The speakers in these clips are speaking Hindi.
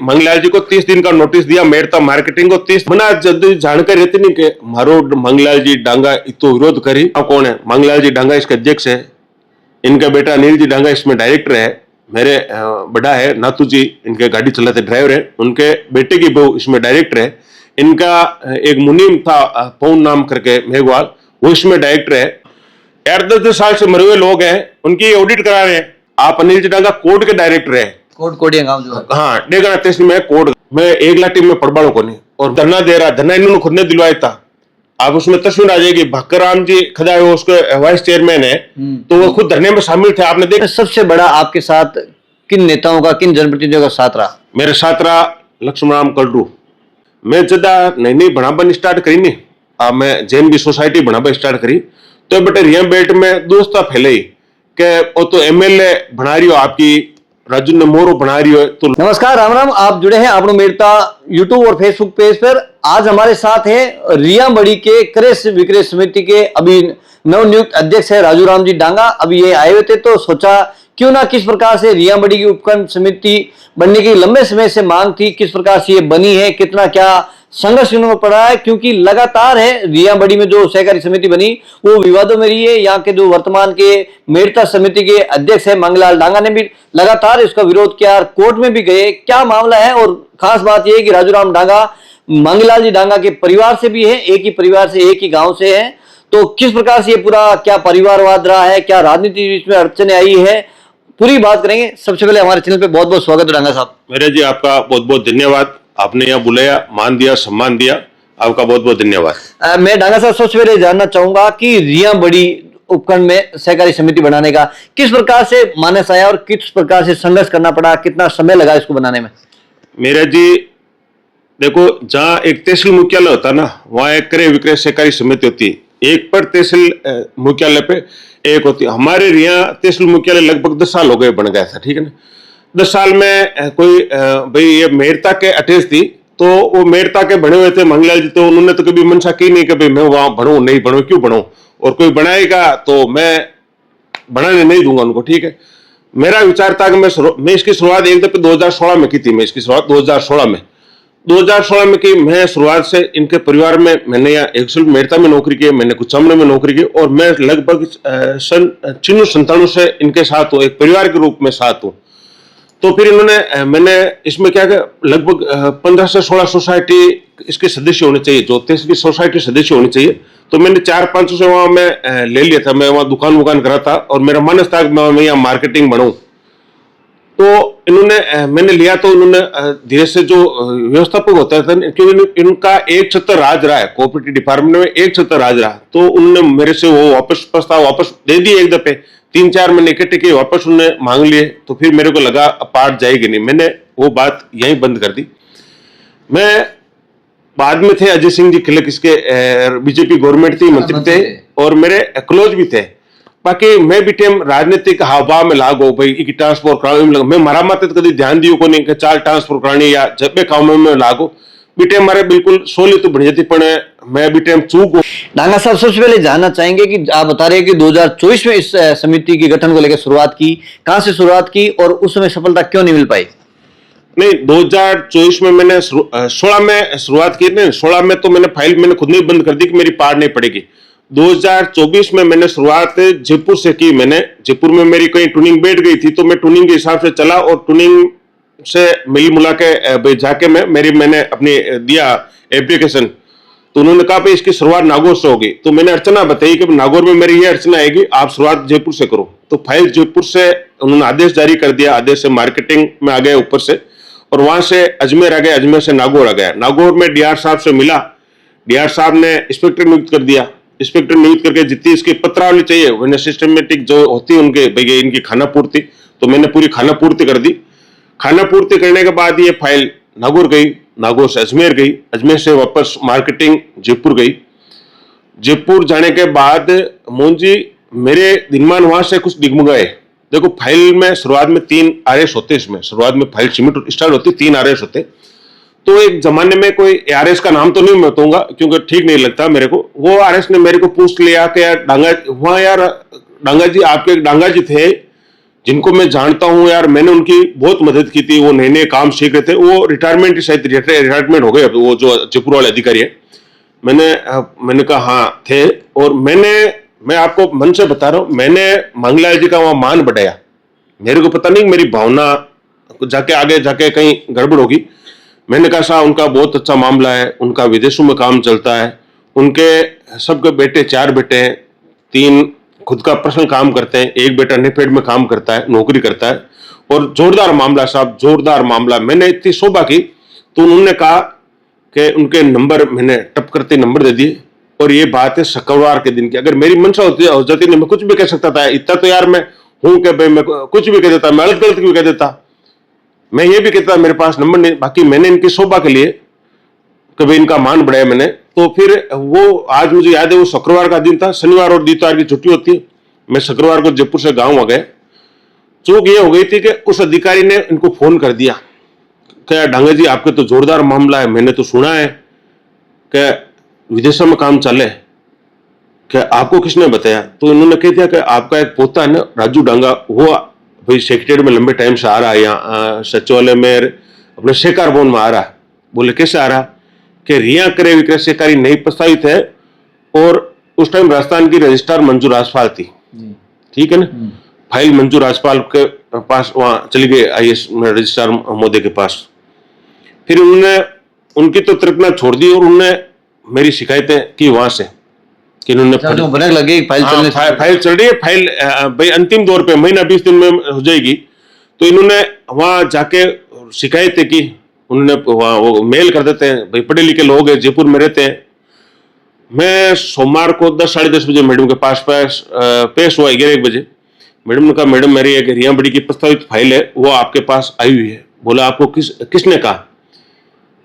मंगलाल जी को 30 दिन का नोटिस दिया, मेड़ता मार्केटिंग को 30 मना जानकारी रहती नहीं कि मारो मंगलाल जी डांगा तो विरोध करी। कौन है मंगलाल जी डांगा? इसके अध्यक्ष है। इनका बेटा अनिल जी डांगा इसमें डायरेक्टर है। मेरे बड़ा है नातू जी, इनके गाड़ी चलाते ड्राइवर है। उनके बेटे की बहू इसमें डायरेक्टर है। इनका एक मुनीम था पौन नाम करके मेघवाल, वो इसमें डायरेक्टर है। 10-10 साल से मरे हुए लोग हैं, उनकी ऑडिट करा रहे हैं। आप अनिल जी डांगा कोर्ट के डायरेक्टर है। कोडिया गांव जो है, हाँ डेगना तहसील में कोर्ट में एक लाठी में पड़बाड़ों को नहीं, और धरना दे रहा, धरना इन्होंने खुद ने दिलवाया था। आप उसमें तस्वीर आ जाएगी, भक्कराम जी खड़ा है, उसके वाइस चेयरमैन है, तो वो खुद धरने में शामिल थे। आपने देखा। सबसे बड़ा आपके साथ किन नेताओं का, किन जनप्रतिनिधियों का साथ रहा? मेरे साथ रहा लक्ष्मण कलरू। मैं ज्यादा नई बनाबन स्टार्ट करी नहीं, मैं जैन भी सोसाइटी बनाबा स्टार्ट करी, तो बेटे रिया बेल्ट में दोस्ता फैलाई के वो तो एमएलए बना रही हो, आपकी राजू ने मोरो बना रही हो। तो नमस्कार, राम राम। आप जुड़े हैं आपनो मेड़ता यूट्यूब और फेसबुक पेज पर। आज हमारे साथ है रिया बड़ी के क्रय विक्रय समिति के अभी नवनियुक्त अध्यक्ष है राजू राम जी डांगा। अभी ये आए हुए थे तो सोचा क्यों ना किस प्रकार से रिया बड़ी की उपखंड समिति बनने की लंबे समय से मांग थी, किस प्रकार से ये बनी है, कितना क्या संघर्ष इन्होंने पड़ा है, क्योंकि लगातार है रिया बड़ी में जो सहकारी समिति बनी वो विवादों में रही है। यहाँ के जो वर्तमान के मेड़ता समिति के अध्यक्ष है मंगलाल डांगा ने भी लगातार इसका विरोध किया, कोर्ट में भी गए। क्या मामला है? और खास बात यह है कि राजू राम डांगा मंगलाल जी डांगा के परिवार से भी है, एक ही परिवार से, एक ही गांव से है। तो किस प्रकार से ये पूरा क्या परिवारवाद रहा है, क्या राजनीति बीच में अड़चने आई है, पूरी बात करेंगे। सबसे पहले हमारे चैनल पे बहुत बहुत स्वागत है डांगा साहब। मेरे जी आपका बहुत बहुत धन्यवाद, आपने यहाँ बुलाया, मान दिया, सम्मान दिया, आपका बहुत बहुत धन्यवाद। मैं डांगा साहब सबसे पहले जानना चाहूंगा कि रिया बड़ी उपखंड में सहकारी समिति बनाने का किस प्रकार से मानस आया और किस प्रकार से संघर्ष करना पड़ा, कितना समय लगा इसको बनाने में? मेरे जी देखो, जहाँ एक तहसील मुख्यालय होता है ना, वहाँ एक क्रय विक्रय सहकारी समिति होती है। एक पर तहसील मुख्यालय पे एक होती है। हमारे रिया तहसील मुख्यालय लगभग 10 साल हो गए बन गया था, ठीक है ना। 10 साल में कोई भाई ये मेड़ता के अटैच थी, तो वो मेड़ता के बने हुए थे मंगलाल जी, तो उन्होंने तो कभी मनसा की नहीं कि भाई मैं वहां बढ़ू, नहीं बढ़ू, क्यों बढ़ू, और कोई बनाएगा तो मैं बनाने नहीं दूंगा उनको, ठीक है। मेरा विचार था कि मैं इसकी शुरुआत एक दफे 2016 में की थी। मैं इसकी शुरुआत 2016 में की। मैं शुरुआत से इनके परिवार में, मैंने यहाँ एक मेड़ता में नौकरी की, मैंने कुछ सामने में नौकरी की, और मैं लगभग सन 96-97 से इनके साथ हूँ, एक परिवार के रूप में साथ हूँ। तो फिर इन्होंने, मैंने इसमें क्या किया, लगभग 15 से 16 सोसाइटी इसके सदस्य होने चाहिए, जो तहसील की सोसाइटी सदस्य होनी चाहिए। तो मैंने 4-5 से वहां मैं ले लिया था, मैं वहां दुकान करा था, और मेरा मानस था कि मैं यहाँ मार्केटिंग बढ़ाऊं। तो इन्होंने, मैंने लिया, तो उन्होंने धीरे से जो व्यवस्थापक होता था, क्योंकि इनका एक छत्र राज रहा है, कोऑपरेटिव डिपार्टमेंट में एक छत्र राज रहा, तो उन्होंने मेरे से वो वापस प्रस्ताव वापस दे दिए। एक दफे 3-4 महीने इकट्ठे किए, वापस उन्होंने मांग लिए, तो फिर मेरे को लगा पार्ट जाएगी नहीं, मैंने वो बात यहीं बंद कर दी। मैं बाद में थे अजय सिंह जी खिलक, इसके बीजेपी गवर्नमेंट थी, मंत्री थे, और मेरे क्लोज भी थे। बाकी मैं भी टाइम राजनीतिक हाव में लागो भाई की ट्रांसपोर्ट कराने, मैं मारा माते कभी ध्यान दियो को नहीं कि चाल ट्रांसपोर्ट करानी या जब काम में लागो भी टाइम मारे बिल्कुल सोली तो बढ़िया थी, पर मैं भी टाइम चूक। डांगा साहब सबसे पहले जानना चाहेंगे कि आप बता रहे हैं कि 2024 में इस समिति की गठन को लेकर शुरुआत की, कहां से शुरुआत की और उस समय सफलता क्यों नहीं मिल पाई? नहीं, 2024 में मैंने 16 में शुरुआत की थी। 16 में तो मैंने फाइल मैंने खुद नहीं बंद कर दी कि मेरी पार नहीं पड़ेगी। 2024 में मैंने शुरुआत जयपुर से की। मैंने जयपुर में मेरी कहीं ट्यूनिंग बैठ गई थी, तो मैं ट्यूनिंग के हिसाब से चला, और ट्यूनिंग से मिल मुला के जाके मैंने अपनी दिया एप्लीकेशन। तो उन्होंने कहा भाई इसकी शुरुआत नागौर से होगी। तो मैंने अर्चना बताई कि नागौर में मेरी ये अर्चना आएगी, आप शुरुआत जयपुर से करो। तो फाइल जयपुर से उन्होंने आदेश जारी कर दिया, आदेश से मार्केटिंग में आ गए ऊपर से, और वहां से अजमेर आ गए, अजमेर से नागौर आ गया। नागौर में डीआर साहब से मिला, डीआर साहब ने इंस्पेक्टर नियुक्त कर दिया। इंस्पेक्टर नियुक्त करके जितनी इसकी पत्रावली चाहिए, मैंने सिस्टमेटिक जो होती है उनके भैया इनकी खाना पूर्ति, तो मैंने पूरी खाना पूर्ति कर दी। खाना पूर्ति करने के बाद ये फाइल नागौर गई, नागौर से अजमेर गई, अजमेर से वापस मार्केटिंग जयपुर गई। जयपुर जाने के बाद मोहन जी मेरे दिनमान वहां से कुछ डिगमगाए। देखो, फाइल में शुरुआत में 3 आरएस होते, इसमें शुरुआत में फाइल सीमित स्टार्ट होती, 3 आरएस होते। तो एक जमाने में कोई आरएस का नाम तो नहीं मैं बताऊंगा क्योंकि ठीक नहीं लगता मेरे को। वो आरएस ने मेरे को पूछ लिया कि यार डांगा, वहां यार डांगा जी, आपके डांगा जी थे जिनको मैं जानता हूं यार, मैंने उनकी बहुत मदद की थी। वो नए नए काम सीख रहे थे, वो रिटायरमेंट शायद रिटायरमेंट हो गए अब, वो जो जयपुर वाले अधिकारी है। मैंने कहा हाँ थे। और मैं आपको मन से बता रहा हूं, मैंने मंगलाल जी का वहां मान बढ़ाया। मेरे को पता नहीं मेरी भावना जाके आगे जाके कहीं गड़बड़ होगी। मैंने कहा साहब उनका बहुत अच्छा मामला है, उनका विदेशों में काम चलता है, उनके सबके बेटे 4 बेटे हैं, 3 खुद का पर्सनल काम करते हैं, एक बेटा नेफेड में काम करता है, नौकरी करता है। और जोरदार मामला साहब, जोरदार मामला। मैंने इतनी शोभा की तो उन्होंने कहा कि उनके नंबर मैंने टप करते नंबर दे दिए। और ये बात है शुक्रवार के दिन की। अगर मेरी मंशा हो जाती नहीं, मैं कुछ भी कह सकता था। इतना तो यार मैं हूं कि भाई मैं कुछ भी कह देता, मैं गलत गलत भी कह देता, मैं ये भी कहता मेरे पास नंबर नहीं। बाकी मैंने इनकी शोभा के लिए कभी इनका मान बढ़ाया मैंने। तो फिर वो आज मुझे याद है, वो शुक्रवार का दिन था, शनिवार और इतवार की छुट्टी होती है। मैं शुक्रवार को जयपुर से गांव आ गए। चूक ये हो गई थी कि उस अधिकारी ने इनको फोन कर दिया, क्या डांगा जी आपके तो जोरदार मामला है, मैंने तो सुना है कि विदेशों में काम चले, क्या आपको किसने बताया? तो इन्होंने कह दिया कि आपका एक पोता है ना राजू डांगा, वो भाई सेक्रेटरी में लंबे टाइम से आ रहा है, यहाँ सचिवालय में अपने शेखर भवन में आ रहा है। बोले कैसे आ रहा? कि रिया क्रय विक्रय सहकारी नई प्रस्तावित है और उस टाइम राजस्थान की रजिस्ट्रार मंजू राजपाल थी, ठीक है ना। फाइल मंजू राजपाल के पास वहां चली गई, IAS रजिस्ट्रार महोदय के पास। फिर उन्होंने उनकी तो तृप्तना छोड़ दी और उन्होंने मेरी शिकायतें की वहां से कि इन्होंने भनक लगी फाइल चलने, फाइल चल रही है, फाइल भाई अंतिम दौर पे महीना 20 दिन में हो जाएगी। तो इन्होंने वहां जाके शिकायतें की। उन्होंने वहां वो मेल कर देते हैं, भाई पढ़े लिखे लोग हैं, जयपुर में रहते हैं। मैं सोमवार को 10 साढ़े 10 बजे मैडम के पास पेश हुआ, 11 बजे। मैडम ने कहा मैडम मेरी एक रिया बड़ी की प्रस्तावित फाइल है, वो आपके पास आई हुई है। बोला आपको किसने कहा?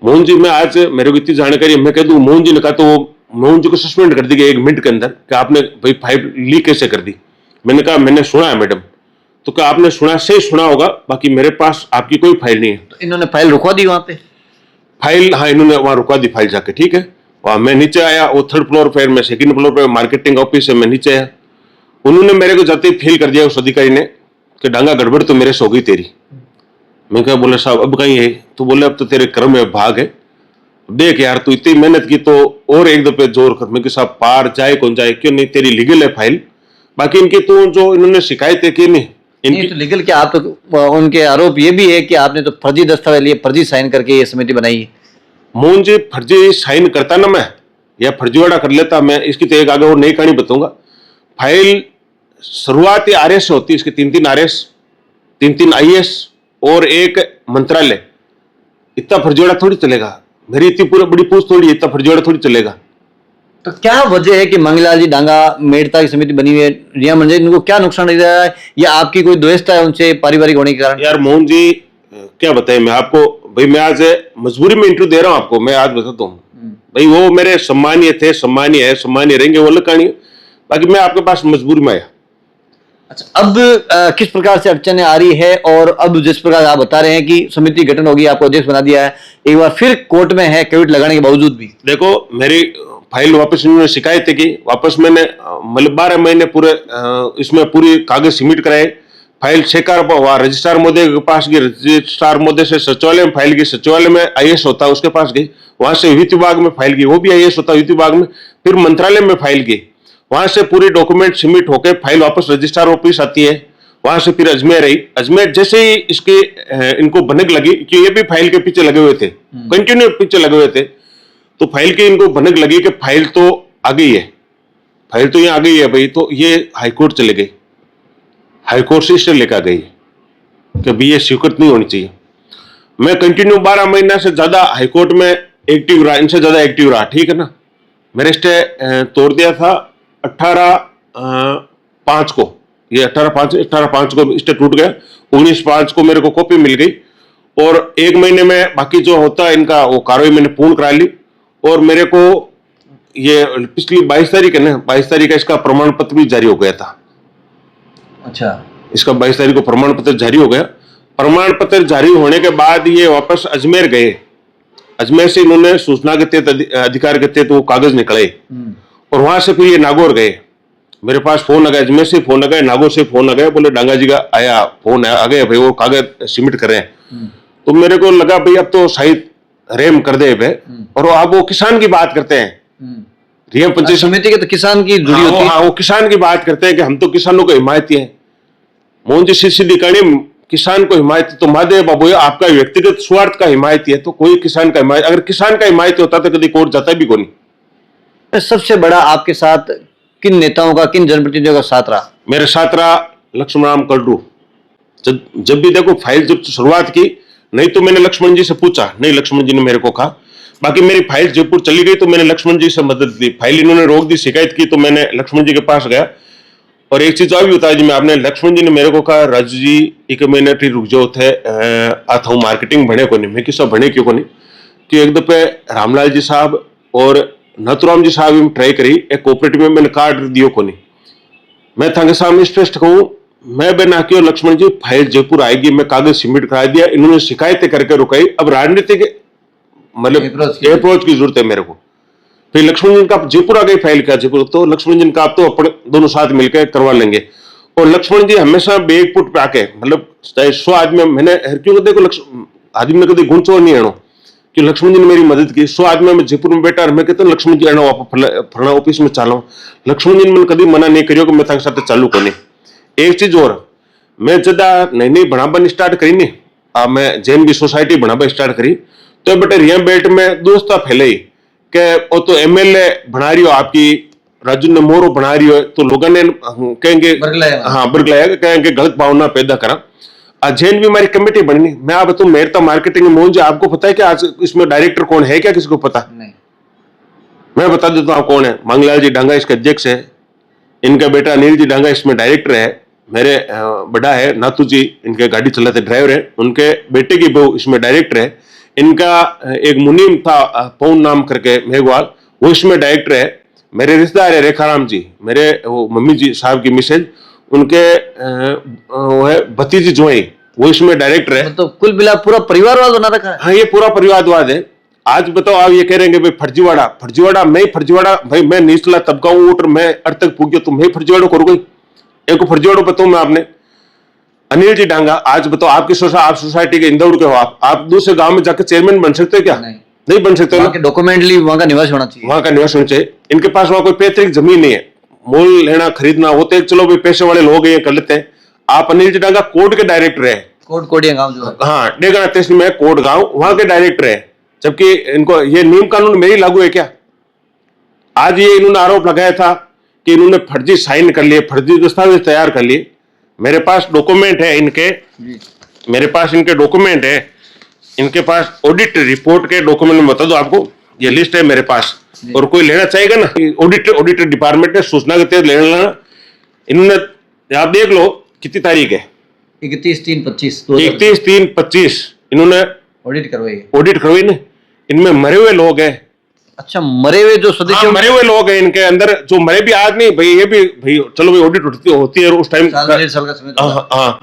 मोहन जी, मैं आज मेरे को इतनी जानकारी, मैं कह दूं मोहन जी ने कहा तो वो मोहन जी को सस्पेंड कर दी गई 1 मिनट के अंदर कि आपने भाई फाइल लीक कैसे कर दी। मैंने कहा मैंने सुना है मैडम। तो क्या आपने सुना से सुना होगा, बाकी मेरे पास आपकी कोई फाइल नहीं है। तो इन्होंने फाइल रुकवा दी वहां पे? फाइल हाँ, इन्होंने वहां रुकवा दी फाइल जाके, ठीक है। वहां मैं नीचे आया, वो 3rd फ्लोर पे, मैं 2nd फ्लोर पे मार्केटिंग ऑफिस है, मैं नीचे आया। उन्होंने मेरे को जाते ही फील कर दिया उस अधिकारी ने कि डांगा गड़बड़ तो मेरे से हो गई तेरी। मैं क्या बोले साहब अब कहीं है? तो बोले अब तो तेरे कर्म में भाग है, देख यार तू इतनी मेहनत की तो और एक दफे जोर कर। मैं साहब पार जाए कौन जाए, क्यों नहीं, तेरी लीगल है फाइल। बाकी इनकी तो जो इन्होंने शिकायतें की नहीं इनकी तो लीगल क्या, आप तो उनके आरोप ये भी है कि आपने तो फर्जी दस्तावेज लिए, फर्जी साइन करके ये समिति बनाई है। मोहन जी फर्जी साइन करता ना मैं, या फर्जीवाड़ा कर लेता मैं, इसकी तो एक आगे और नई कहानी बताऊंगा। फाइल शुरुआत ही RS से होती है, इसके 3 RS, 3 IAS और एक मंत्रालय। इतना फर्जीवाड़ा थोड़ी चलेगा, मेरी इतनी पूरी बड़ी पूछ थोड़ी, इतना फर्जीवाड़ा थोड़ी चलेगा। तो क्या वजह है कि मंगलाल जी डांगा मेड़ता की समिति बनी हुई है, रिया मंजरी, इनको क्या नुकसान दे रहा है, या आपकी कोई द्वेषता है उनसे पारिवारिक होने के कारण? यार मोहन जी क्या बताएं मैं आपको, भाई मैं आज मजबूरी में इंटरव्यू दे रहा हूं आपको, मैं आज बताता हूँ भाई, वो मेरे सम्मानीय थे, सम्मानीय है, सम्मानीय रहेंगे, वो अलग कहानी। बाकी मैं आपके पास मजबूरी में आया। अच्छा, अब किस प्रकार से अड़चने आ रही है, और अब जिस प्रकार आप बता रहे हैं कि समिति गठन होगी, आपको अध्यक्ष बना दिया है, एक बार फिर कोर्ट में है कैविट लगाने के बावजूद भी? देखो मेरी फाइल वापस इन्होंने शिकायत की, वापस मैंने मतलब 12 महीने पूरे इसमें पूरी कागज सबमिट कराए। फाइल शेखर रजिस्ट्रार महोदय के पास गई, रजिस्ट्रार महोदय से सचिवालय में फाइल गई, सचिवालय में IAS होता है उसके पास गई, वहां से वित्त विभाग में फाइल गई, वो भी IAS होता है वित्त विभाग में, फिर मंत्रालय में फाइल गई, वहां से पूरी डॉक्यूमेंट सबमिट होकर फाइल वापस रजिस्ट्रार ऑफिस आती है, वहां से फिर अजमेर आई। अजमेर जैसे ही इसके इनको भनक लगी कि ये भी फाइल के पीछे लगे हुए थे, कंटिन्यू पीछे लगे हुए थे, तो फाइल की इनको भनक लगी कि फाइल तो आ गई है, फाइल तो यहाँ आ गई है भाई, तो ये हाईकोर्ट चले गई, हाईकोर्ट से स्टे लेकर आ गई कि भाई ये स्वीकृत नहीं होनी चाहिए। मैं कंटिन्यू 12 महीना से ज्यादा हाईकोर्ट में एक्टिव रहा, इनसे ज्यादा एक्टिव रहा, ठीक है ना। मेरे स्टे तोड़ दिया था 18/5 को, ये 18/5 को स्टे टूट गया, 19/5 को मेरे को कॉपी मिल गई, और 1 महीने में बाकी जो होता है इनका वो कार्रवाई मैंने पूर्ण करा ली। और मेरे को ये पिछली 22 तारीख है ना, 22 तारीख का इसका प्रमाण पत्र भी जारी हो गया था। अच्छा, इसका 22 तारीख को प्रमाण पत्र जारी हो गया। प्रमाण पत्र जारी होने के बाद ये वापस अजमेर गए, अजमेर से इन्होंने सूचना के तहत अधिकार के तहत वो कागज निकले, और वहां से फिर ये नागौर गए, मेरे पास फोन आ गया, अजमेर से फोन आ गया, नागौर से फोन आ गया, बोले डांगा जी का आया फोन आ गया भाई, वो कागज सबमिट कर रहे हैं। तो मेरे को लगा भाई अब तो शायद रेम कर दे भाई, और अब वो किसान की बात करते हैं। रिया पंचायत समिति के तो किसान की जुड़ी होती है। वो किसान की बात करते हैं कि हम तो किसानों को हिमायती हैं। मोहन जी सीधी कहानी, किसान को हिमायत तो महादेव बाबू आपका व्यक्तिगत स्वार्थ का हिमायती है, तो कोई किसान का हिमायत, अगर किसान का हिमायती होता तो कभी कोर्ट जाता भी कौन। सबसे बड़ा आपके साथ किन नेताओं का, किन जनप्रतिनिधियों का साथ रहा? मेरे साथ रहा लक्ष्मण राम कलरू। जब भी देखो फाइल जब शुरुआत की, नहीं तो मैंने लक्ष्मण जी से पूछा, नहीं लक्ष्मण जी ने मेरे को कहा। बाकी मेरी फाइल जयपुर चली गई तो मैंने लक्ष्मण जी से मदद ली, फाइल इन्होंने रोक दी, शिकायत की, तो मैंने लक्ष्मण जी के पास गया। और एक चीज और भी बता दी मैं आपने, लक्ष्मण जी ने मेरे को कहा राजू जी एक महीने टी रुक जाओ थे, आता हूँ मार्केटिंग बने को नहीं, मैं किसा बने क्यों को नहीं, कि एक दफे रामलाल जी साहब और नथुराम जी साहब भी ट्राई करी, एक कोऑपरेटिव में मैंने कार्ड दियो को नहीं। मैं थाके सामने स्पष्ट कहूँ, मैं बिना क्यों लक्ष्मण जी फाइल जयपुर आएगी, मैं कागज सबमिट करा दिया, इन्होंने शिकायतें करके रुकाई। अब राजनीतिक मतलब अप्रोच की जरूरत है मेरे को। फिर लक्ष्मण जी का जयपुर आ गई फाइल का, जयपुर तो लक्ष्मण जी का आप तो अपने दोनों साथ मिलकर करवा लेंगे। और लक्ष्मण जी हमेशा बेग पुट पे आके, मतलब चाहे 100 आदमी, मैंने क्यों देखो आदमी में कभी गुण चोर नहीं आनो, कि लक्ष्मण जी ने मेरी मदद की। 100 आदमी में जयपुर में बैठा और मैं कहता हूँ लक्ष्मण जी आना फलाना ऑफिस में चालो, लक्ष्मण जी ने मैंने कभी मना नहीं करियो कि मैं ताके साथ चालू करनी। एक चीज और, मैं जदा नई बनाबन स्टार्ट करी नहीं, मैं जैन की सोसाइटी बनाबा स्टार्ट करी, तो बेटे रिया बेल्ट में दोस्ता फैलाई कि वो तो एमएलए बना रही हो आपकी, राजू ने मोरो बना रही हो, तो लोगों ने कहेंगे बरगलाया कहेंगे गलत भावना पैदा करा। जैन भी हमारी कमेटी बननी, मैं आप बताऊं मेरे तो मार्केटिंग में मोहन जी आपको पता है कि आज इसमें डायरेक्टर कौन है क्या, किसी को पता नहीं? मैं बता देता हूँ कौन है। मंगलाल जी डांगा इसके अध्यक्ष है, इनका बेटा अनिल जी डांगा इसमें डायरेक्टर है, मेरे बड़ा है नाथू जी इनके गाड़ी चलाते ड्राइवर है, उनके बेटे की बहू इसमें डायरेक्टर है, इनका एक मुनीम था पौन नाम करके मेघवाल, वो इसमें डायरेक्टर है। मेरे रिश्तेदार है रेखाराम जी, मेरे वो मम्मी जी साहब की मिसेज, उनके वो है भतीजी जोई, वो इसमें डायरेक्टर है। तो कुल मिला पूरा परिवारवाद बना रखा है। हाँ ये पूरा परिवारवाद है। आज बताओ आप ये कह रहे हैं भाई फर्जीवाड़ा मैं फर्जीवाड़ा भाई, मैं निचला तबका हूँ और मैं अर्थ तक पूछ गया, तो मैं फर्जीवाड़ा करूँ? एक फर्जीवाड़ा बताऊं मैं आपने, अनिल जी डांगा, आज बताओ आपकी आप सोसाइटी के इंदौर के हो, आप दूसरे गांव में जाकर चेयरमैन बन सकते हो क्या? नहीं बन सकते हो। डॉक्यूमेंटली वहां का निवास होना चाहिए, वहां का निवास होना चाहिए। इनके पास वहां कोई पैतृक जमीन नहीं है, मोल लेना खरीदना होते है, चलो भाई पैसे वाले लोग हैं कर लेते हैं। आप अनिल जी डांगा कोर्ट के डायरेक्टर है, कोडिया गांव जो है, हाँ डेगना तहसील में कोट गांव, वहां के डायरेक्टर है, जबकि इनको ये नियम कानून में ही लागू है क्या? आज ये इन्होंने आरोप लगाया था कि इन्होंने फर्जी साइन कर लिए, फर्जी दस्तावेज तैयार कर लिए। मेरे पास डॉक्यूमेंट है इनके, मेरे पास इनके डॉक्यूमेंट है, इनके पास ऑडिट रिपोर्ट के डॉक्यूमेंट में बता दो आपको, ये लिस्ट है मेरे पास, और कोई लेना चाहेगा ना, ऑडिट डिपार्टमेंट ने सूचना के तहत लेना लेना। इन्होंने आप देख लो कितनी तारीख है, 31/3/25 इन्होंने ऑडिट करवाई ना। इनमें मरे हुए लोग हैं। अच्छा, मरे हुए जो सदस्य, मरे हुए लोग हैं इनके अंदर, जो मरे भी आज नहीं भाई, ये भी भाई चलो भाई ऑडिट होती है उस टाइम, हाँ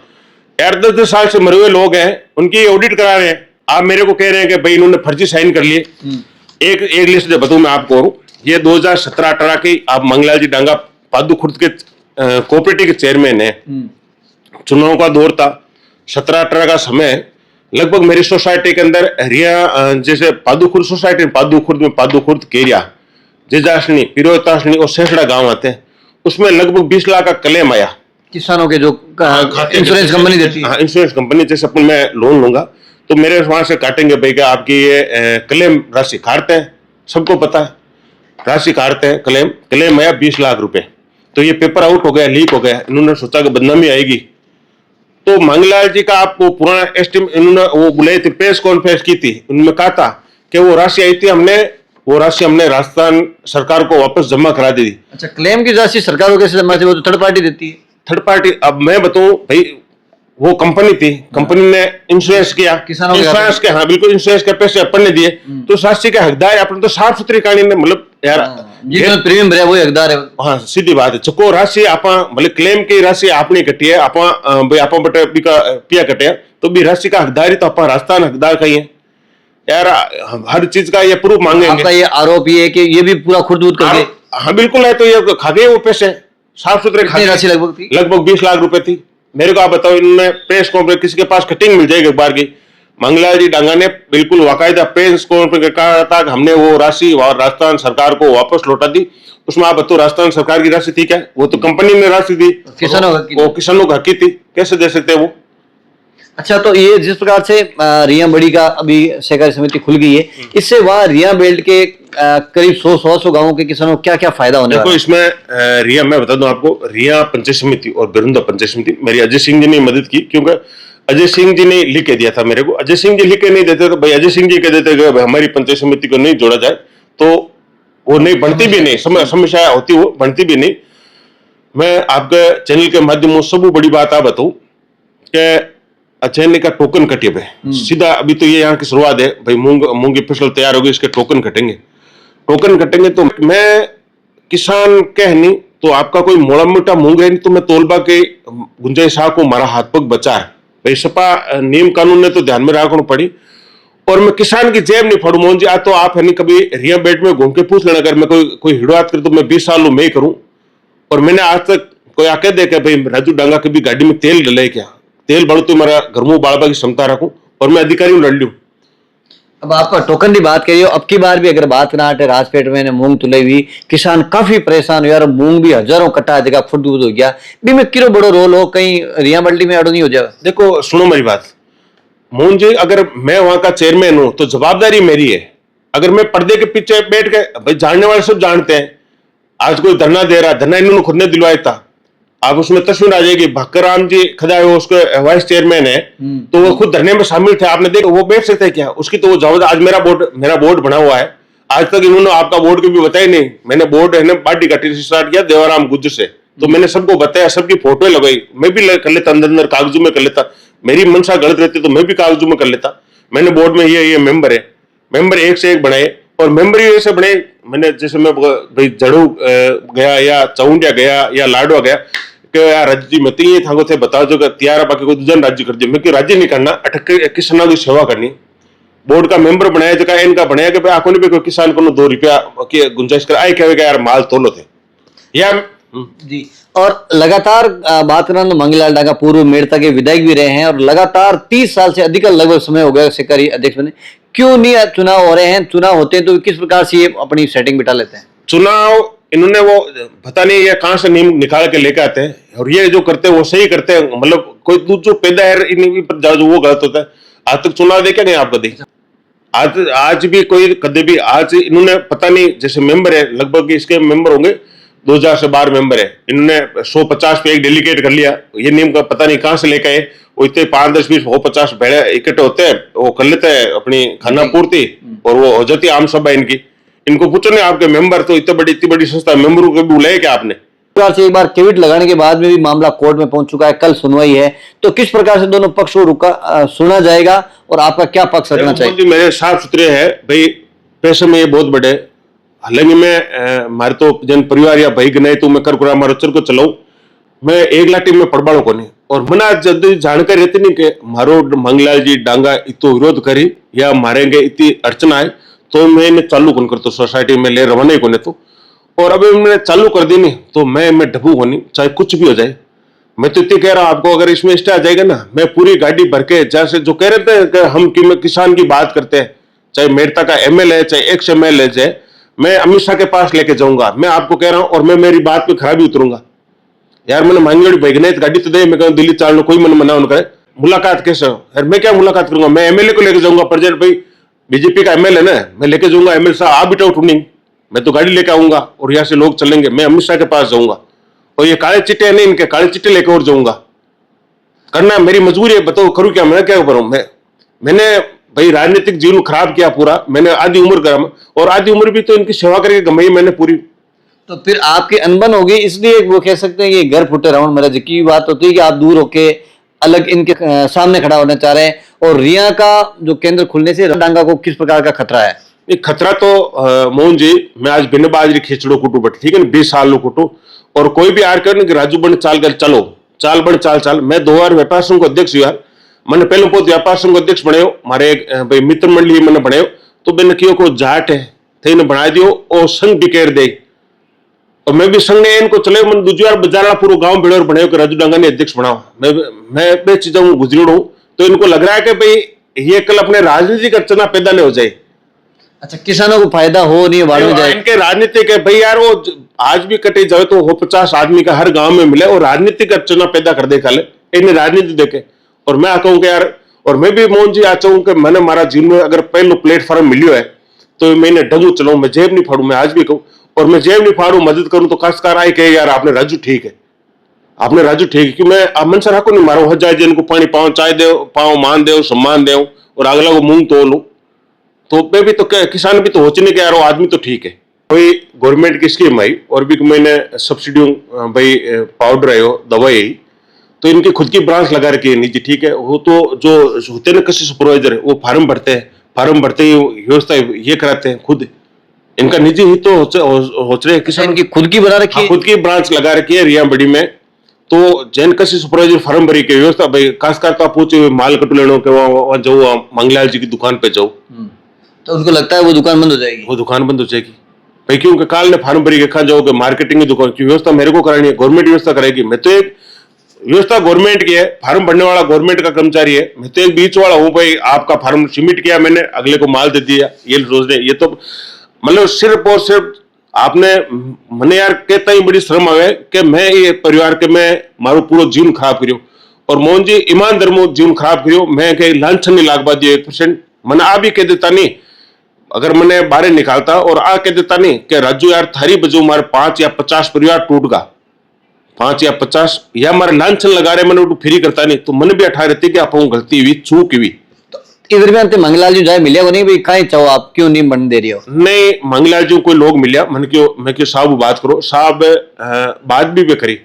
यार 10 साल से मरे हुए लोग हैं, उनकी ऑडिट करा रहे हैं। आप मेरे को कह रहे हैं कि भाई इन्होंने फर्जी साइन कर लिए। एक लिस्ट बताऊं मैं आपको, ये 2017-18 की, आप मंगलाल जी डांगा पादू खुर्द के कोऑपरेटिव के चेयरमैन है, चुनाव का दौर था 17-18 का समय, लगभग मेरी सोसाइटी के अंदर रिया जैसे पादू खुर्द सोसाइटी, पादू खुर्द केरिया जेजासनी पिरोतासनी और सेसड़ा गांव आते हैं, उसमें लगभग 20 लाख का क्लेम आया किसानों के, जो इंश्योरेंस कंपनी देती है। हाँ इंश्योरेंस कंपनी, जैसे अपन मैं लोन लूंगा तो मेरे वहां से काटेंगे भाई कि आपकी ये क्लेम राशि काटते हैं, सबको पता है राशि काटते हैं, क्लेम आया 20 लाख रुपए। तो ये पेपर आउट हो गया, लीक हो गया, इन्होंने सोचा कि बदनामी आएगी, तो मंगलाल जी का आपको पुराना एस्टिमेट इन्होंने वो बुलाई थी, प्रेस कॉन्फ्रेंस की थी, उन्होंने कहा था कि वो राशि आई थी, वो राशि हमने राजस्थान सरकार को वापस जमा करा दी थी। अच्छा, क्लेम की राशि सरकार को कैसे जमा होती है? वो तो थर्ड पार्टी देती है। थर्ड पार्टी, अब मैं बताऊं भाई, वो कंपनी थी, कंपनी ने इंश्योरेंस किया, इंश्योरेंस के, हाँ बिल्कुल इंश्योरेंस के पैसे अपन ने दिए, तो राशि के हकदार अपन तो साफ सुथरी कहानी ने, मतलब यार प्रीमियम भरा वही हकदार है। हाँ सीधी बात है, चको राशि आपा भले क्लेम की राशि आपने कटी है, आपा भाई आपा बटे पिया कटे, तो भी राशि का हकदार ही तो आपा राजस्थान हकदार का ही है यार, हर चीज का ये प्रूफ मांगेंगे। आपका ये आरोप ये है कि ये भी पूरा खुर्द करके, हाँ बिल्कुल है, तो ये खा गए वो पैसे, साफ सुथरे कितनी राशि लगभग थी? लगभग 20 लाख रुपए थी। मेरे को आप बताओ, इनमें प्रेस कॉन्फ्रेंस किसी के पास कटिंग मिल जाएगी एक बार की। मंगलाल जी डांगा ने बिल्कुल बाकायदा प्रेस कॉन्फ्रेंस कहा था कि हमने वो राशि राजस्थान सरकार को वापस लौटा दी। उसमें आप बताओ राजस्थान सरकार की राशि थी क्या? वो तो कंपनी ने राशि दी, किसानों का की थी। वो किसानों का हक की थी, कैसे दे सकते हैं वो? अच्छा, तो ये जिस प्रकार से रिया बड़ी का अभी सहकारी समिति खुल गई है, इससे वहाँ रिया बेल्ट के करीब 100 गांवों के किसानों को क्या क्या फायदा होने देखो वाला है? इसमें रिया, मैं बता दूं आपको, रिया पंचायत समिति और बिरुंदा पंचायत समिति मेरी अजय सिंह जी ने मदद की, क्योंकि अजय सिंह जी ने लिख के दिया था मेरे को। अजय सिंह जी लिख के नहीं देते तो भाई अजय सिंह जी कह देते कि भाई हमारी पंचायत समिति को नहीं जोड़ा जाए, तो वो नहीं बनती भी नहीं, समस्या होती, वो बनती भी नहीं। मैं आपके चैनल के माध्यम से सब बड़ी बात आप बताऊं कि अचैन का टोकन कटे भाई सीधा। अभी तो ये यहाँ की शुरुआत है भाई, मूंग की फसल तैयार होगी, इसके टोकन कटेंगे। टोकन कटेंगे तो मैं किसान कह नहीं तो आपका कोई मोड़ा मोटा मूंग है नहीं तो मैं तोलबा के गुंजाइश को मारा हाथ पग बचा है भाई। सपा नियम कानून ने तो ध्यान में रखना पड़ी, और मैं किसान की जेब नहीं फाड़ू। मोहन जी आज तो आप है नहीं कभी रिया बेल्ट में घूम के पूछ लेना, अगर मैं कोई हिड़वात कर तो मैं 20 साल मैं ही करूं। और मैंने आज तक कोई आके देखा भाई राजू डांगा कभी गाड़ी में तेल डले क्या? तेल बढ़ो तो मेरा घर में बाड़बा की क्षमता रखूं, और मैं अधिकारी लड़ लूं। अब आप टोकन की बात करिए, अब की बार भी अगर बात ना हटे, राजपेट में मूंग तुलाई हुई, किसान काफी परेशान हुए, और मूंग भी हजारों कट्टा जगह फुट हो गया भी। में किलो बड़ो रोल हो, कहीं रिया मंडी में अड़ो नहीं हो जाएगा? देखो सुनो मेरी बात, मोहन जी, अगर मैं वहां का चेयरमैन हूं तो जवाबदारी मेरी है। अगर मैं पर्दे के पीछे बैठ के, भाई जानने वाले सब जानते हैं, आज कोई धरना दे रहा, धरना इन्होंने खुद ने दिलवाया था, आप उसमें तस्वीर आ जाएगी। भक्कराम जी खड़ा वो उसके वाइस चेयरमैन है, तो वो खुद धरने में शामिल थे, आपने देखा। वो बैठ सकते हैं क्या? उसकी तो वो जवाबदार। आज मेरा बोर्ड बना हुआ है, आज तक इन्होंने आपका बोर्ड की भी बताया नहीं। मैंने बोर्ड है ना पार्टी का स्टार्ट किया देवाराम गुज्जर से, तो मैंने सबको बताया, सबकी फोटो लगाई। मैं भी कर लेता, अंदर कागजों में कर लेता, मेरी मनसा गलत रहती तो मैं भी कागजों में कर लेता। मैंने बोर्ड में ये मेंबर है, मेंबर एक से एक बनाए, और मेंबर ही ऐसे बने। मैंने जैसे मैं भाई जड़ू गया या चौंडिया गया या लाडवा गया कि यार राज्य जी मैं तो ये थांगो थे बताओ जो तैयार बाकी को दूसरा राज्य कर दिया। मैं कि राज्य नहीं करना, अटक किसानों की सेवा करनी। बोर्ड का मेंबर बनाया जगह इनका बनाया कि भाई आको नहीं कोई किसान को 2 रुपया की गुंजाइश कर आए कहेगा यार माल तोलो थे यार जी। और लगातार बात करना तो मंगीलाल डांगा पूर्व मेड़ता के विधायक भी रहे हैं, और लगातार 30 साल से अधिक लगभग समय हो गया सहकारी अध्यक्ष बने। क्यों नहीं चुनाव हो रहे हैं? चुनाव होते हैं तो किस प्रकार से ये अपनी सेटिंग बिठा लेते हैं? चुनाव इन्होंने वो पता नहीं ये कहां से नियम निकाल के लेके आते हैं, और ये जो करते हैं वो सही करते हैं। मतलब कोई दूध जो पैदा है जो वो गलत होता है। आज तक चुनाव देखा नहीं आप कभी? आज भी कोई कभी भी आज इन्होंने पता नहीं, जैसे मेंबर है लगभग इसके मेंबर होंगे 2000 से 12 मेंबर है, इन्होंने 150 पे एक डेलीगेट कर लिया। ये नियम का पता नहीं कहां से लेके आए। वो इतने 5, 10, 20, 150 भेड़े इकट्ठे होते हैं, वो कर लेते हैं अपनी खाना पूर्ति, और वो हो जाती है आम सभा इनकी। इनको पूछो नहीं आपके मेंबर तो इतनी बड़ी संस्था मेंबरों को भी बुलाए क्या आपने? से एक बार केविट लगाने के बाद में भी मामला कोर्ट में पहुंच चुका है, कल सुनवाई है, तो किस प्रकार से दोनों पक्षों रुका सुना जाएगा और आपका क्या पक्ष रखना चाहिए? मेरे साफ सुथरे है भाई, पैसे में ये बहुत बड़े। हालांकि मैं मारे तो जन परिवार या भाई गनाए तो मैं कर कुरा मारो चल को चलाऊ, मैं एक लाठी में पड़बाड़ो को नहीं। और मना जल्दी जानकारी रहती नहीं कि मारो मंगलाल जी डांगा इतो विरोध करी या मारेंगे इतनी अड़चन आए, तो मैं इन्हें चालू कौन करता सोसाइटी में ले रवाना ही कोने तो। और अभी मैंने चालू कर दी नहीं तो मैं डबू होनी, चाहे कुछ भी हो जाए। मैं तो इतनी कह रहा हूं आपको, अगर इसमें स्टे आ जाएगा ना, मैं पूरी गाड़ी भर के, जैसे जो कह रहे थे कि हम किसान की बात करते हैं, चाहे मेड़ता का एमएलए है चाहे एक्स एमएलए है, मैं अमित शाह के पास लेके जाऊंगा। मैं आपको कह रहा हूं, और मैं मेरी बात पे खराबी उतरूंगा यार। मैंने मांगी बैगने गाड़ी तो दे, मैं कहूँ दिल्ली चाल कोई मन मना करे मुलाकात कैसे यार? मैं क्या मुलाकात करूंगा? मैं एमएलए को लेके जाऊंगा, प्रेजेंट भाई बीजेपी का एमएलए ना, मैं लेके जाऊंगा एमएलए साहब आप बिटा उठूंगी, मैं तो गाड़ी लेके आऊंगा और यहाँ से लोग चलेंगे। मैं अमित शाह के पास जाऊंगा, और ये काले चिट्टे नहीं, इनके काले चिट्टे लेकर और जाऊंगा। करना मेरी मजबूरी है, बताओ करूं क्या? मैं क्या करूं? मैंने भाई राजनीतिक जीवन खराब किया पूरा, मैंने आधी उम्र करा, और आधी उम्र भी तो इनकी सेवा करके गमाई मैंने पूरी। तो फिर आपकी अनबन होगी, इसलिए वो कह सकते हैं कि घर फुटे रावण महाराज की बात होती है कि आप दूर होके अलग इनके सामने खड़ा होना चाह रहे हैं। और रिया का जो केंद्र खुलने से डांगा को किस प्रकार का खतरा है? एक खतरा तो मोहन जी, मैं आज बिन बाजरी खींचड़ो कुटू बट ठीक है ना, 20 साल कुटू, और कोई भी आर कर राजू बन चाल कर चलो, चाल बन चाल। मैं 2 बार व्यापार संघ को अध्यक्ष हुआ, मैंने पहले बहुत व्यापार संघ को अध्यक्ष बने, हमारे भाई मित्र मंडली मैंने बने, तो मैंने क्यों को जाट है थे बना दियो और संघ भी कह दे, और मैं भी संग ने इनको चले मन दूजी बार बाजार पूरा गांव भेड़ो बने के राजू डांगा ने अध्यक्ष बनाओ। मैं बे चीजों गुजरिड़ हूं, तो इनको लग रहा है कि भाई ये कल अपने राजनीतिक अर्चना पैदा नहीं हो जाए। अच्छा, किसानों को फायदा हो नहीं बाढ़ में जाए इनके राजनीतिक है भाई यार, वो आज भी कटे जाए तो वो 50 आदमी का हर गांव में मिले और राजनीतिक अर्चना पैदा कर दे कल इन्हें राजनीति देखे। और मैं कहूँ यार, और मैं भी मोहन जी आता हूँ कि मैंने हमारा जीवन में अगर पहलो प्लेटफॉर्म मिलियो है तो मैंने डंगू चलाऊं, मैं जेब नहीं फाड़ू। मैं आज भी कहूँ, और मैं जेब नहीं फाड़ू, मदद करूं तो काश्तकार आए कहे यार आपने राजू ठीक है, आपने राजू ठीक है। कि मैं मन सर को नहीं मारू, हजाए जिनको पानी पाओ चाय दे पाओ मान दे सम्मान दे और अगला को मूंग तो लू। तो मैं भी तो किसान भी तो होचने के यार वो आदमी तो ठीक है। कोई गवर्नमेंट की स्कीम आई और भी मैंने सब्सिडी भाई पाउडर है दवाई आई, तो इनकी खुद की ब्रांच लगा रखी है नीचे, ठीक है। वो तो जो होते ना कृषि सुपरवाइजर है वो फार्म भरते हैं, फार्म भरते ही व्यवस्था ये कराते हैं खुद, इनका निजी हित तो हो रहे किसान इनकी खुद की बना रखी है, खुद की ब्रांच लगा रखी है रिया बड़ी में। तो जैन कृषि सुपरवाइजर फार्म भरी के व्यवस्था भाई खासकर तो पूछे माल कटू लेनो के वहां जाओ मंगलाल जी की दुकान पे जाओ, तो उनको लगता है वो दुकान बंद हो जाएगी, वो दुकान बंद हो जाएगी भाई। क्योंकि काल ने फार्म भरी के खा जाओगे मार्केटिंग की दुकान की व्यवस्था मेरे को करानी है, गवर्नमेंट व्यवस्था करेगी। मैं तो एक व्यवस्था गवर्नमेंट की है, फार्म भरने वाला गवर्नमेंट का कर्मचारी है, मैं तो एक बीच वाला हूँ भाई। आपका फार्म सबमिट किया मैंने, अगले को माल दे दिया, ये रोज ये तो मतलब सिर्फ और सिर्फ आपने मैंने यार कहता ही बड़ी शर्म आवे कि मैं ये परिवार के मैं मारो पूरा जीवन खराब करियो। और मोहन जी ईमानदार मो जीवन खराब करियो, मैं कहीं लांछन नहीं लाग दियो 1%। मैंने आ भी कह देता नहीं, अगर मैंने बाहर निकालता और आ कह देता नहीं कि राजू यार थारी बजो मारे 5 या 50 परिवार टूट गा, 5 या 50 या हमारे लांछन लगा रहे मैंने फ्री करता नहीं, तो मन भी अठा रहती कि आप गलती हुई चूक हुई। इधर में मंगलाल जी जाए मिले वो नहीं भाई कहीं चाहो आप क्यों नहीं बन दे रही हो? नहीं मंगलाल जी कोई लोग मिलिया मन क्यों मैं क्यों साहब बात करो साहब बात भी करी,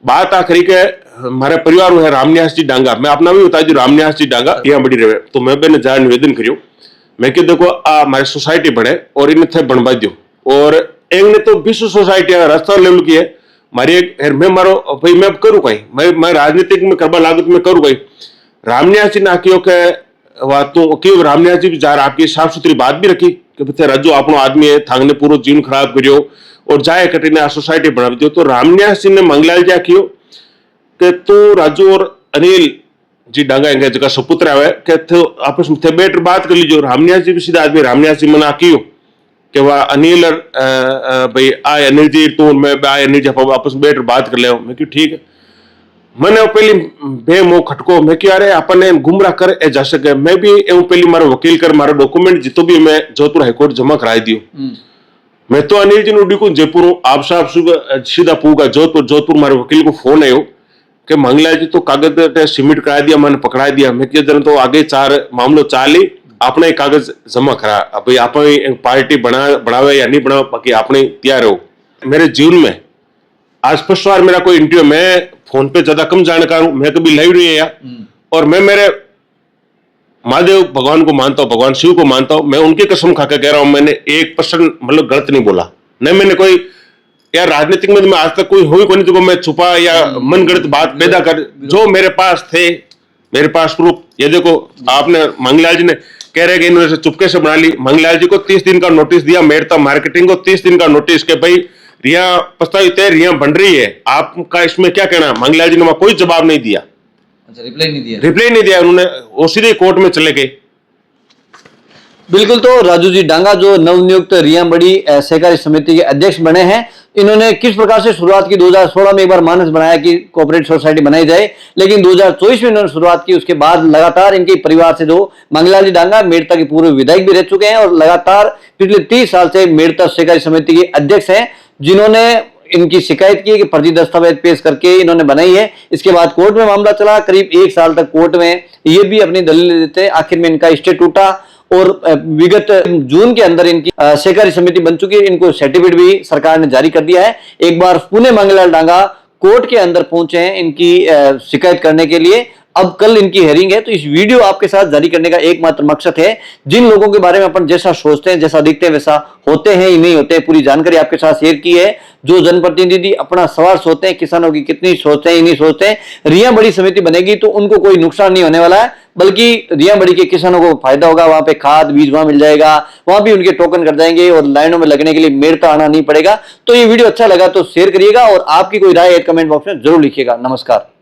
बात आखिरी के हमारे परिवार है रामनिवास जी डांगा, मैं अपना भी बता दी रामनिवास जी डांगा यहाँ बड़ी रहे। तो मैं भी जा निवेदन करियो, मैं कि देखो हमारी सोसाइटी बने और इन थे बनवा दो। और एक ने तो विश्व सोसाइटी रास्ता लेवल की है मारी, मैं मारो भाई मैं करूँ कहीं मैं राजनीतिक में करवा लागू तो मैं करूँ कहीं। रामनिवास जी ने आखियो के तो क्यों रामनिवास जी भी जा रहा आपकी साफ सुथरी बात भी रखी कि बच्चे राजू आपनो आदमी है थांगने पूरा जीवन खराब करियो और जाए कटे आ सोसाइटी बना दियो। तो रामनिवास जी ने मंगलाल जी आखियो कि तू राजू और अनिल जी डांगा एंगे जगह सपुत्र आवे कि आपस में बैठ बात कर लीजिए। रामनिवास जी भी सीधा आदमी, रामनिवास जी मैंने आखियो कि वह अनिल भाई आए अनिल जी तो मैं आए अनिल जी आपस में बैठ बात कर ले। मैं क्यों ठीक है, मैंने पहली बे मो खटको मैं क्या रे अपन गुमराह कर ए जा सके। मैं भी एवं पहली मारो वकील कर मारो डॉक्यूमेंट जितो भी मैं जोधपुर हाईकोर्ट जमा कराई दियो। मैं तो अनिल जी नुडी को जयपुर हूँ, आप साहब सीधा पूगा जोधपुर, जोधपुर मारे वकील को फोन आयो कि मंगला जी तो कागज सबमिट करा दिया, मैंने पकड़ा दिया। मैं क्या तो आगे 4 मामलो चाली अपने कागज जमा करा, भाई आप पार्टी बनावे या नहीं बनावे बाकी आपने तैयार हो। मेरे जीवन में आज फर्स्ट बार मेरा कोई इंटरव्यू, मैं फोन पे ज्यादा कम जानकार हूं, मैं कभी लाइव नहीं है यार। और मैं मेरे महादेव भगवान को मानता हूं, भगवान शिव को मानता हूं, मैं उनकी कसम खा के कह रहा हूं मैंने 1% मतलब गलत नहीं बोला। नहीं मैंने कोई यार राजनीतिक में मैं आज तक कोई हुई कोई नहीं तो छुपा या मन गलत बात पैदा कर, जो मेरे पास थे मेरे पास प्रूफ ये देखो। आपने मंगलाल जी ने कह रहे कि इन्होंने चुपके से बना ली। मंगलाल जी को 30 दिन का नोटिस दिया, मेरता मार्केटिंग को 30 दिन का नोटिस के भाई रिया प्रस्तावित है, रिया बन रही है, आपका इसमें क्या कहना? मंगलाल जी ने कोई जवाब नहीं दिया। अच्छा, रिप्लाई नहीं दिया उन्होंने, वो सीधे कोर्ट में चले गए। बिल्कुल। तो राजू जी डांगा जो नवनियुक्त रिया बड़ी सहकारी समिति के अध्यक्ष बने हैं, इन्होंने किस प्रकार से शुरुआत की? 2016 में एक बार मानस बनाया कि कोऑपरेटिव सोसाइटी बनाई जाए, लेकिन 2024 में इन्होंने शुरुआत की। उसके बाद लगातार इनके परिवार से जो मंगलाल जी डांगा मेड़ता के पूर्व विधायक भी रह चुके हैं और लगातार पिछले 30 साल से मेड़ता सहकारी समिति के अध्यक्ष हैं, जिन्होंने इनकी शिकायत की कि फर्जी दस्तावेज पेश करके इन्होंने बनाई है। इसके बाद कोर्ट में मामला चला, करीब 1 साल तक कोर्ट में ये भी अपनी दलील देते, आखिर में इनका स्टे टूटा और विगत जून के अंदर इनकी सहकारी समिति बन चुकी है। इनको सर्टिफिकेट भी सरकार ने जारी कर दिया है। एक बार पुणे मंगलाल डांगा कोर्ट के अंदर पहुंचे हैं इनकी शिकायत करने के लिए। अब कल इनकी हेयरिंग है, तो इस वीडियो आपके साथ जारी करने का एकमात्र मकसद है, जिन लोगों के बारे में अपन जैसा सोचते हैं, जैसा दिखते हैं वैसा होते हैं ही नहीं होते हैं, पूरी जानकारी आपके साथ शेयर की है। जो जनप्रतिनिधि अपना सवाल सोचते हैं, किसानों की कितनी सोचते हैं ही नहीं सोचते हैं, रिया बड़ी समिति बनेगी तो उनको कोई नुकसान नहीं होने वाला है, बल्कि रिया बड़ी के किसानों को फायदा होगा। वहां पे खाद बीज वहां मिल जाएगा, वहां भी उनके टोकन कर जाएंगे और लाइनों में लगने के लिए मेड़ता आना नहीं पड़ेगा। तो ये वीडियो अच्छा लगा तो शेयर करिएगा और आपकी कोई राय कमेंट बॉक्स में जरूर लिखिएगा। नमस्कार।